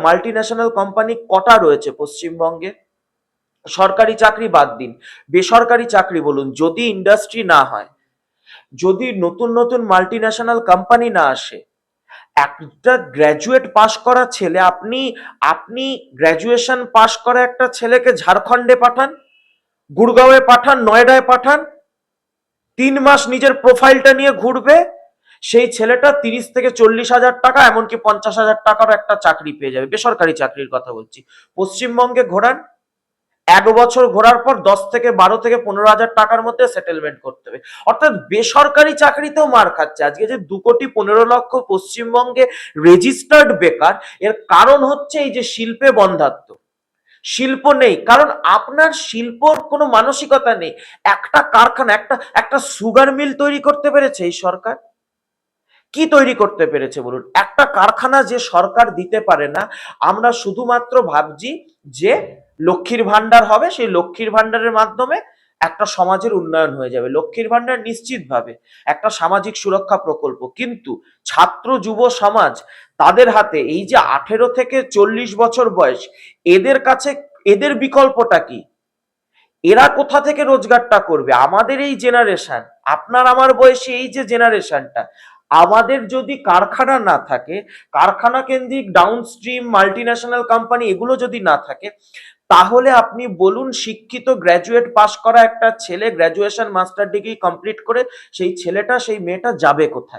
Multi national company কটা রয়েছে পশ্চিমবঙ্গে? সরকারি চাকরি বাদ দিন, বেসরকারি চাকরি বলুন, যদি ইন্ডাস্ট্রি না হয়, যদি নতুন নতুন মাল্টি ন্যাশনাল কোম্পানি না আসে, একটা গ্র্যাজুয়েট পাশ করা ছেলে, আপনি আপনি গ্র্যাজুয়েশন পাশ করা একটা ছেলেকে ঝাড়খণ্ডে পাঠান, গুড়গাঁওয়ে পাঠান, নয়ডায় পাঠান, 3 মাস নিজের প্রোফাইলটা নিয়ে ঘুরবে, সেই ছেলেটা 30 থেকে 40 হাজার টাকা, এমনকি 50 হাজার টাকারও একটা চাকরি পেয়ে যাবে, বেসরকারি চাকরির কথা বলছি। পশ্চিমবঙ্গে ঘোরান, 1 বছর ঘোরার পর 10 থেকে 12 থেকে 15 হাজার টাকার মধ্যে সেটেলমেন্ট করতে হবে। অর্থাৎ বেসরকারি চাকরিতেও মার খাচ্ছে। আজকে যে 2,15,00,000 পশ্চিমবঙ্গে রেজিস্টার্ড বেকার, এর কারণ হচ্ছে এই যে শিল্পে বন্ধাত্ব। শিল্প নেই, কারণ আপনার শিল্পর কোনো মানসিকতা নেই। একটা কারখানা, একটা একটা সুগার মিল তৈরি করতে পেরেছে এই সরকার? কি তৈরি করতে পেরেছে বলুন? একটা কারখানা যে সরকার দিতে পারে না। আমরা শুধুমাত্র ভাবছি যে লক্ষ্মীর ভান্ডার হবে, সেই লক্ষ্মীর ভান্ডারের মাধ্যমে একটা সমাজের উন্নয়ন হয়ে যাবে। লক্ষ্মীর ভান্ডার নিশ্চিতভাবে একটা সামাজিক সুরক্ষা প্রকল্প, কিন্তু ছাত্র যুব সমাজ, তাদের হাতে এই যে 18 থেকে 40 বছর বয়স, এদের কাছে এদের বিকল্পটা কি? এরা কোথা থেকে রোজগারটা করবে? আমাদের এই জেনারেশন, আপনার আমার বয়সী এই যে জেনারেশনটা, আমাদের যদি কারখানা না থাকে, কারখানা কেন্দ্রিক ডাউনস্ট্রিম মাল্টি ন্যাশনাল কোম্পানি এগুলো যদি না থাকে, তাহলে আপনি বলুন, শিক্ষিত গ্র্যাজুয়েট পাস করা একটা ছেলে, গ্র্যাজুয়েশন মাস্টার ডিগ্রি কমপ্লিট করে, সেই ছেলেটা সেই মেয়েটা যাবে কোথায়?